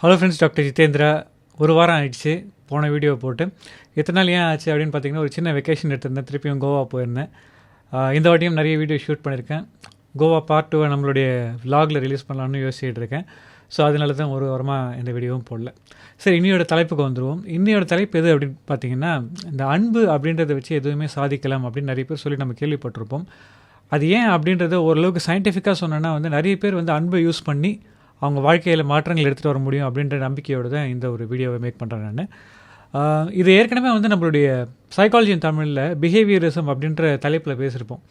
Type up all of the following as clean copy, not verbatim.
Hello friends, doctor Jitendra. ஒரு வாரம் ஆயிடுச்சு போன வீடியோ போட்டு. எத்தனை நாள் ஏன் ஆச்சு அப்படின்னு பார்த்தீங்கன்னா, ஒரு சின்ன வெக்கேஷன் எடுத்திருந்தேன். திருப்பியும் கோவா போயிருந்தேன். இந்த வாட்டியும் நிறைய வீடியோ ஷூட் பண்ணியிருக்கேன். கோவா பார்ட் 2 நம்மளுடைய விலாகில் ரிலீஸ் பண்ணலான்னு யோசிச்சுட்டு இருக்கேன். ஸோ அதனால தான் ஒரு வாரமாக இந்த வீடியோவும் போடல. சரி, இன்னையோட தலைப்புக்கு வந்துடுவோம். இன்னையோட தலைப்பு எது அப்படின்னு பார்த்தீங்கன்னா, இந்த அன்பு அப்படின்றத வச்சு எதுவுமே சாதிக்கலாம் அப்படின்னு நிறைய பேர் சொல்லி நம்ம கேள்விப்பட்டிருப்போம். அது ஏன் அப்படின்றத ஓரளவுக்கு சயின்டிஃபிக்காக சொன்னோன்னா நிறைய பேர் அன்பை யூஸ் பண்ணி அவங்க வாழ்க்கையில் மாற்றங்கள் எடுத்துகிட்டு வர முடியும் அப்படின்ற நம்பிக்கையோடு தான் இந்த ஒரு வீடியோவை மேக் பண்ணுறேன் நான். இது ஏற்கனவே நம்மளுடைய சைக்காலஜி இன் தமிழில் பிஹேவியரிசம் அப்படின்ற தலைப்பில் பேசியிருப்போம்.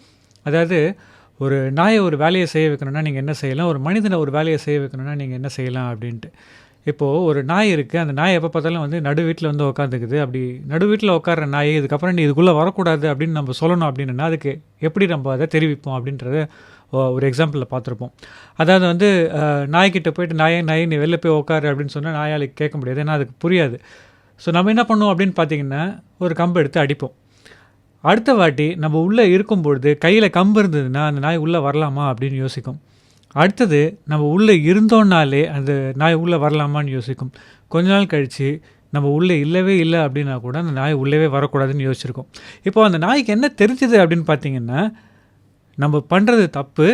அதாவது ஒரு நாயை ஒரு வேலையை செய்ய வைக்கணும்னா நீங்கள் என்ன செய்யலாம், ஒரு மனிதனை ஒரு வேலையை செய்ய வைக்கணும்னா நீங்கள் என்ன செய்யலாம் அப்படின்ட்டு. இப்போது ஒரு நாய் இருக்குது. அந்த நாய் எப்போ பார்த்தாலும் நடு வீட்டில் உட்காந்துக்குது. அப்படி நடு வீட்டில் உட்கார நாய் இதுக்கப்புறம் நீ இதுக்குள்ளே வரக்கூடாது அப்படின்னு நம்ம சொல்லணும் அப்படின்னா அதுக்கு எப்படி நம்ம அதை தெரிவிப்போம் அப்படின்றத ஒரு எக்ஸாம்பிளில் பார்த்துருப்போம். அதாவது நாய்கிட்ட போயிட்டு நாய் நீ வெளில போய் உட்காரு அப்படின்னு சொன்னால் நாயால் கேட்க முடியாது, ஏன்னா அதுக்கு புரியாது. ஸோ நம்ம என்ன பண்ணுவோம் அப்படின்னு பார்த்தீங்கன்னா, ஒரு கம்பு எடுத்து அடிப்போம். அடுத்த வாட்டி நம்ம உள்ளே இருக்கும்பொழுது கையில் கம்பு இருந்ததுன்னா அந்த நாய் உள்ளே வரலாமா அப்படின்னு யோசிக்கும். அடுத்தது நம்ம உள்ளே இருந்தோன்னாலே அந்த நாய் உள்ளே வரலாமான்னு யோசிக்கும். கொஞ்ச நாள் கழித்து நம்ம உள்ளே இல்லவே இல்லை அப்படின்னா கூட அந்த நாய் உள்ளவே வரக்கூடாதுன்னு யோசிச்சிருக்கோம். இப்போது அந்த நாய்க்கு என்ன தெரிஞ்சுது அப்படின்னு பார்த்தீங்கன்னா, நம்ம பண்ணுறது தப்பு,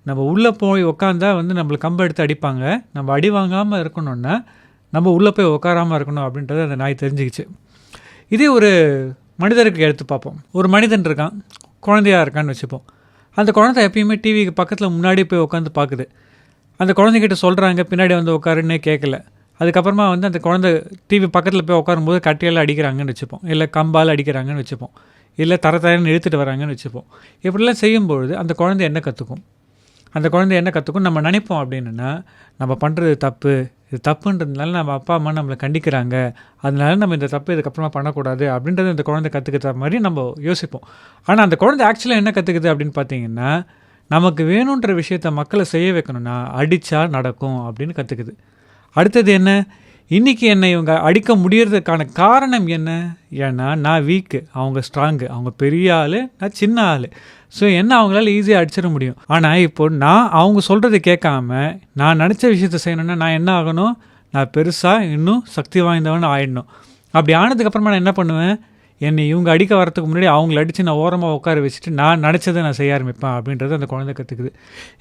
நம்ம உள்ளே போய் உக்காந்தா நம்மளை கம்பை எடுத்து அடிப்பாங்க, நம்ம அடி வாங்காமல் இருக்கணும்னா நம்ம உள்ளே போய் உட்காராமல் இருக்கணும் அப்படின்றத அந்த நாய் தெரிஞ்சுக்கிச்சு. இதே ஒரு மனிதருக்கு எடுத்து பார்ப்போம். ஒரு மனிதன் இருக்கான், குழந்தையாக இருக்கான்னு வச்சுப்போம். அந்த குழந்தை எப்பயுமே டிவிக்கு பக்கத்தில் முன்னாடி போய் உட்காந்து பார்க்குது. அந்த குழந்தைகிட்ட சொல்கிறாங்க பின்னாடி உட்காருன்னே கேட்கல. அதுக்கப்புறமா அந்த குழந்தை டிவி பக்கத்தில் போய் உட்காரும்போது கட்டையால் அடிக்கிறாங்கன்னு வச்சுப்போம், இல்லை கம்பால் அடிக்கிறாங்கன்னு வச்சுப்போம், இல்லை தரன்னு இழுத்துட்டு வராங்கன்னு வச்சுப்போம். இப்படிலாம் செய்யும்பொழுது அந்த குழந்தை என்ன கற்றுக்கும்? நம்ம நினைப்போம் அப்படின்னா, நம்ம பண்ணுறது தப்பு, இது தப்புன்றதுனால நம்ம அப்பா அம்மா நம்மளை கண்டிக்கிறாங்க, அதனால நம்ம இந்த தப்பு இதுக்கப்புறமா பண்ணக்கூடாது அப்படின்றது அந்த குழந்தை கற்றுக்கிற மாதிரி நம்ம யோசிப்போம். ஆனால் அந்த குழந்தை ஆக்சுவலாக என்ன கற்றுக்குது அப்படின்னு பார்த்தீங்கன்னா, நமக்கு வேணுன்ற விஷயத்த மக்களை செய்ய வைக்கணும்னா அடித்தா நடக்கும் அப்படின்னு கற்றுக்குது. அடுத்தது என்ன? இன்றைக்கி என்னை இவங்க அடிக்க முடியறதுக்கான காரணம் என்ன? ஏன்னா நான் வீக்கு, அவங்க ஸ்ட்ராங்கு, அவங்க பெரிய ஆள், நான் சின்ன ஆள். ஸோ என்ன அவங்களால ஈஸியாக அடிச்சிட முடியும். ஆனால் இப்போது நான் அவங்க சொல்கிறத கேட்காம நான் நினச்ச விஷயத்த செய்யணுன்னா நான் என்ன ஆகணும்? நான் பெருசாக இன்னும் சக்தி வாய்ந்தவன்னு ஆயிடணும். அப்படி ஆனதுக்கப்புறமா நான் என்ன பண்ணுவேன்? என்னை இவங்க அடிக்க வரத்துக்கு முன்னாடி அவங்கள அடித்து நான் ஓரமாக உட்கார வச்சுட்டு நான் நினச்சதை நான் செய்ய ஆரம்பிப்பேன் அப்படின்றது அந்த குழந்தை கற்றுக்குது.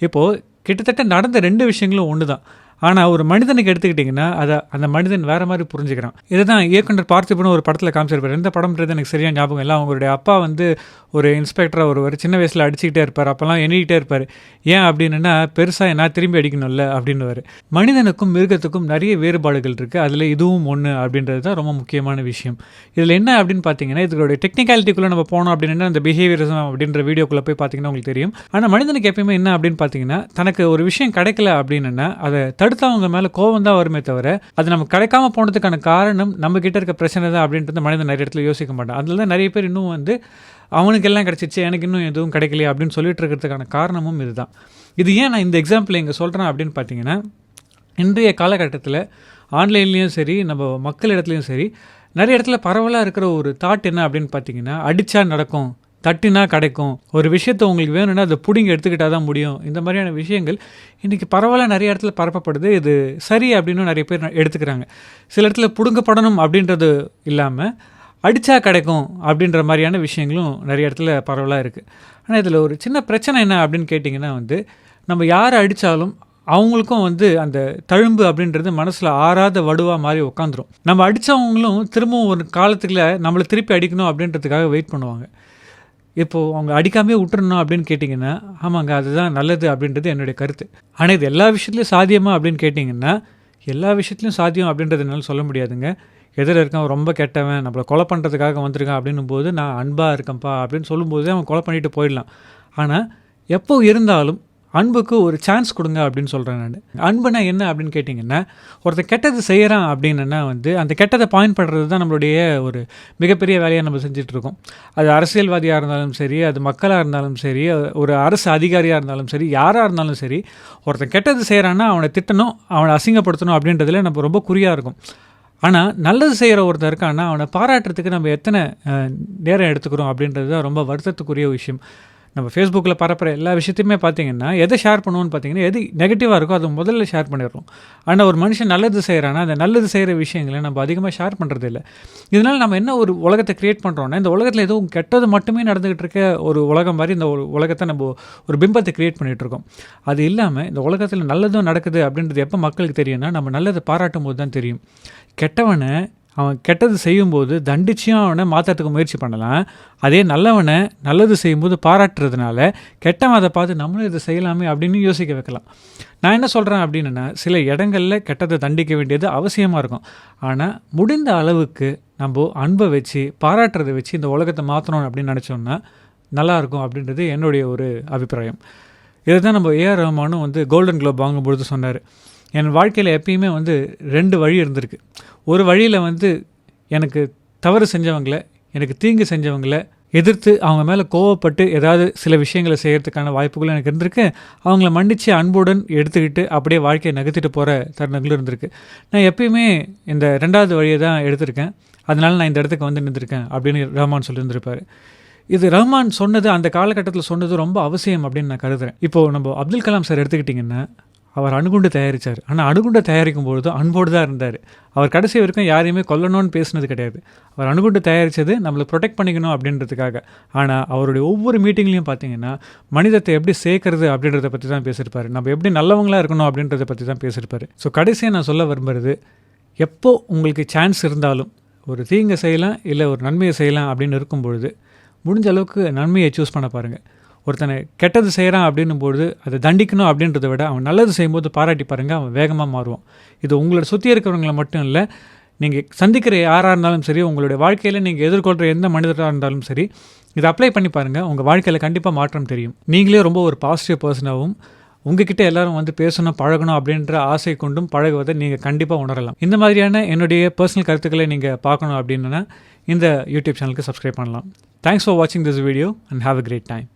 இப்போது கிட்டத்தட்ட நடந்த 2 விஷயங்களும் ஒன்று தான். ஆனால் ஒரு மனிதனுக்கு எடுத்துக்கிட்டிங்கன்னா அதை அந்த மனிதன் வேறு மாதிரி புரிஞ்சுக்கிறான். இதை தான் இயக்குனர் பார்த்திபன் ஒரு படத்தில் காமிச்சிருப்பார். எந்த படம்ன்றது எனக்கு சரியாக ஞாபகம் இல்லை. அவங்களுடைய அப்பா ஒரு இன்ஸ்பெக்டராக ஒரு சின்ன வயசில் அடிச்சுக்கிட்டே இருப்பார். அப்போல்லாம் எண்ணிக்கிட்டே இருப்பார். ஏன் அப்படின்னா, பெருசாக நான் திரும்பி அடிக்கணும்ல அப்படின்னுவார். மனிதனுக்கும் மிருகத்துக்கும் நிறைய வேறுபாடுகள் இருக்குது. அதில் இதுவும் ஒன்று அப்படின்றது தான் ரொம்ப முக்கியமான விஷயம். இதில் என்ன அப்படின்னு பார்த்தீங்கன்னா, இதோடைய டெக்னிக்காலிட்டிக்குள்ளே நம்ம போனோம் அப்படின்னா அந்த பிஹேவியரிசம் அப்படின்ற வீடியோக்குள்ளே போய் பார்த்தீங்கன்னா உங்களுக்கு தெரியும். ஆனால் மனிதனுக்கு எப்பயுமே என்ன அப்படின்னு பார்த்தீங்கன்னா, தனக்கு ஒரு விஷயம் கிடைக்கல அப்படின்னா அதை தடுத்தவங்க மேலே கோவம் தான் வருமே தவிர அது நமக்கு கிடைக்காம போனதுக்கான காரணம் நம்ம கிட்ட இருக்க பிரச்சனை தான் அப்படின்றது மனிதன் நிறைய இடத்துல யோசிக்க மாட்டான். அதில் தான் நிறைய பேர் இன்னும் அவனுக்கு எல்லாம் கிடைச்சிச்சு, எனக்கு இன்னும் எதுவும் கிடைக்கலையே அப்படின்னு சொல்லிட்டு இருக்கிறதுக்கான காரணமும் இதுதான். இது ஏன் நான் இந்த எக்ஸாம்பிள் இங்கே சொல்கிறேன் அப்படின்னு பார்த்தீங்கன்னா, இன்றைய காலகட்டத்தில் ஆன்லைன்லேயும் சரி நம்ம மக்கள் இடத்துலையும் சரி நிறைய இடத்துல பரவலாக இருக்கிற ஒரு தாட் என்ன அப்படின்னு பார்த்தீங்கன்னா, அடித்தா நடக்கும், தட்டினா கிடைக்கும், ஒரு விஷயத்தை உங்களுக்கு வேணும்னா அதை பிடிங்க எடுத்துக்கிட்டால் தான் முடியும். இந்த மாதிரியான விஷயங்கள் இன்றைக்கி பரவலாக நிறைய இடத்துல பரப்பப்படுது. இது சரி அப்படின்னு நிறைய பேர் எடுத்துக்கிறாங்க. சில இடத்துல பிடுங்கப்படணும் அப்படின்றது இல்லாமல் அடித்தா கிடைக்கும் அப்படின்ற மாதிரியான விஷயங்களும் நிறைய இடத்துல பரவலாக இருக்குது. ஆனால் இதில் ஒரு சின்ன பிரச்சனை என்ன அப்படின்னு கேட்டிங்கன்னா, நம்ம யாரை அடித்தாலும் அவங்களுக்கும் அந்த தழும்பு அப்படின்றது மனசில் ஆறாத வடுவாக மாதிரி உட்காந்துரும். நம்ம அடித்தவங்களும் திரும்பவும் ஒரு காலத்துக்குள்ள நம்மளை திருப்பி அடிக்கணும் அப்படின்றதுக்காக வெயிட் பண்ணுவாங்க. இப்போது அவங்க அடிக்காமே விட்டுறணும் அப்படின்னு கேட்டிங்கன்னா, ஆமாங்க அதுதான் நல்லது அப்படின்றது என்னுடைய கருத்து. ஆனால் இது எல்லா விஷயத்துலையும் சாத்தியமா அப்படின்னு கேட்டிங்கன்னா, எல்லா விஷயத்துலையும் சாத்தியம் அப்படின்றது என்னால் சொல்ல முடியாதுங்க. எதில் இருக்கான் ரொம்ப கெட்டவன், நம்மளை கொலை பண்ணுறதுக்காக வந்திருக்கான் அப்படின்னும் போது நான் அன்பாக இருக்கேன்ப்பா அப்படின்னு சொல்லும்போது அவன் கொலை பண்ணிட்டு போயிடலாம். ஆனால் எப்போ இருந்தாலும் அன்புக்கு ஒரு சான்ஸ் கொடுங்க அப்படின்னு சொல்கிறேன் நான். அன்புனா என்ன அப்படின்னு கேட்டிங்கன்னா, ஒருத்தர் கெட்டது செய்கிறான் அப்படின்னா அந்த கெட்டதை பாயிண்ட் பண்ணுறது தான் நம்மளுடைய ஒரு மிகப்பெரிய வேலையாக நம்ம செஞ்சிட்ருக்கோம். அது அரசியல்வாதியாக இருந்தாலும் சரி, அது மக்களாக இருந்தாலும் சரி, ஒரு அரசு அதிகாரியாக இருந்தாலும் சரி, யாராக இருந்தாலும் சரி, ஒருத்தர் கெட்டது செய்கிறான்னா அவனை திட்டணும், அவனை அசிங்கப்படுத்தணும் அப்படின்றதுல நம்ம ரொம்ப குறியாக இருக்கும். ஆனால் நல்லது செய்கிற ஒருத்தர் இருக்கான்னா அவனை பாராட்டுறதுக்கு நம்ம எத்தனை நேரம் எடுத்துக்கிறோம் அப்படின்றது தான் ரொம்ப வருத்தத்துக்குரிய விஷயம். நம்ம ஃபேஸ்புக்கில் பரப்புகிற எல்லா விஷயத்தையுமே பார்த்தீங்கன்னா எதை ஷேர் பண்ணுவோன்னு பார்த்தீங்கன்னா எது நெகட்டிவாக இருக்கோ அது முதல்ல ஷேர் பண்ணிடுறோம். ஆனால் ஒரு மனுஷன் நல்லது செய்கிறான்னா அந்த நல்லது செய்கிற விஷயங்களை நம்ம அதிகமாக ஷேர் பண்ணுறது இல்லை. இதனால் நம்ம என்ன ஒரு உலகத்தை க்ரியேட் பண்ணுறோன்னா இந்த உலகத்தில் எதுவும் கெட்டது மட்டுமே நடந்துகிட்டு இருக்க ஒரு உலகம் மாதிரி இந்த ஒரு உலகத்தை நம்ம ஒரு பிம்பத்தை க்ரியேட் பண்ணிகிட்ருக்கோம். அது இல்லாமல் இந்த உலகத்தில் நல்லதும் நடக்குது அப்படின்றது எப்போ மக்களுக்கு தெரியும்னா நம்ம நல்லதை பாராட்டும் போது தான் தெரியும். கெட்டவனை அவன் கெட்டது செய்யும்போது தண்டிச்சியும் அவனை மாற்றத்துக்கு முயற்சி பண்ணலாம். அதே நல்லவனை நல்லது செய்யும்போது பாராட்டுறதுனால கெட்டவன் அதை பார்த்து நம்மளும் இதை செய்யலாமே அப்படின்னு யோசிக்க வைக்கலாம். நான் என்ன சொல்கிறேன் அப்படின்னா சில இடங்களில் கெட்டதை தண்டிக்க வேண்டியது அவசியமாக இருக்கும். ஆனால் முடிந்த அளவுக்கு நம்ம அன்பை வச்சு பாராட்டுறதை வச்சு இந்த உலகத்தை மாற்றணும் அப்படின்னு நினச்சோம்னா நல்லாயிருக்கும் அப்படின்றது என்னுடைய ஒரு அபிப்பிராயம். இதை தான் நம்ம ஏஆர் ரஹ்மானும் கோல்டன் குளோப் வாங்கும்பொழுது சொன்னார். என் வாழ்க்கையில் எப்பயுமே 2 வழி இருந்திருக்கு. ஒரு வழியில் எனக்கு தவறு செஞ்சவங்களை எனக்கு தீங்கு செஞ்சவங்களை எதிர்த்து அவங்க மேலே கோவப்பட்டு ஏதாவது சில விஷயங்களை செய்கிறதுக்கான வாய்ப்புகளும் எனக்கு இருந்திருக்கு. அவங்கள மன்னித்து அன்புடன் எடுத்துக்கிட்டு அப்படியே வாழ்க்கையை நகர்த்திட்டு போகிற தருணங்களும் இருந்திருக்கு. நான் எப்பயுமே இந்த 2வது வழியை தான் எடுத்திருக்கேன். அதனால நான் இந்த இடத்துக்கு நின்றுருக்கேன் அப்படின்னு ரஹ்மான் சொல்லியிருந்திருப்பார். இது ரஹ்மான் சொன்னது அந்த காலகட்டத்தில் சொன்னது ரொம்ப அவசியம் அப்படின்னு நான் கருதுகிறேன். இப்போது நம்ம அப்துல் கலாம் சார் எடுத்துக்கிட்டிங்கன்னா அவர் அணுகுண்டு தயாரித்தார். ஆனால் அணுகுண்டை தயாரிக்கும் பொழுதும் அன்போடு தான் இருந்தார். அவர் கடைசி வரைக்கும் யாரையுமே கொல்லணும்னு பேசினது கிடையாது. அவர் அணுகுண்டு தயாரித்தது நம்மளை ப்ரொடெக்ட் பண்ணிக்கணும் அப்படின்றதுக்காக. ஆனால் அவருடைய ஒவ்வொரு மீட்டிங்லேயும் பார்த்தீங்கன்னா மனிதத்தை எப்படி சேர்க்கறது அப்படின்றத பற்றி தான் பேசியிருப்பார். நம்ம எப்படி நல்லவங்களாக இருக்கணும் அப்படின்றத பற்றி தான் பேசியிருப்பார். ஸோ கடைசியாக நான் சொல்ல விரும்புகிறது, எப்போ உங்களுக்கு சான்ஸ் இருந்தாலும் ஒரு தீங்கை செய்யலாம் இல்லை ஒரு நன்மையை செய்யலாம் அப்படின்னு இருக்கும்பொழுது முடிஞ்ச அளவுக்கு நன்மையை சூஸ் பண்ண பாருங்கள். ஒருத்தனை கெட்டது செய்கிறான் அப்படின்னும்போது அதை தண்டிக்கணும் அப்படின்றத விட அவன் நல்லது செய்யும்போது பாராட்டி பாருங்கள், அவன் வேகமாக மாறுவான். இது உங்களை சுற்றி இருக்கிறவங்கள மட்டும் இல்லை, நீங்கள் சந்திக்கிற யாராக இருந்தாலும் சரி, உங்களுடைய வாழ்க்கையில் நீங்கள் எதிர்கொள்கிற எந்த மனிதராக இருந்தாலும் சரி, இதை அப்ளை பண்ணி பாருங்கள். உங்கள் வாழ்க்கையில் கண்டிப்பாக மாற்றம் தெரியும். நீங்களே ரொம்ப ஒரு பாசிட்டிவ் பர்சனாகவும் உங்ககிட்ட எல்லாரும் பேசணும் பழகணும் அப்படின்ற ஆசை கொண்டும் பழகுவதை நீங்கள் கண்டிப்பாக உணரலாம். இந்த மாதிரியான என்னுடைய பர்சனல் கருத்துக்களை நீங்கள் பார்க்கணும் அப்படின்னா இந்த யூடியூப் சேனலுக்கு சப்ஸ்கிரைப் பண்ணலாம். தேங்க்ஸ் ஃபார் வாட்சிங் this video and have a great time.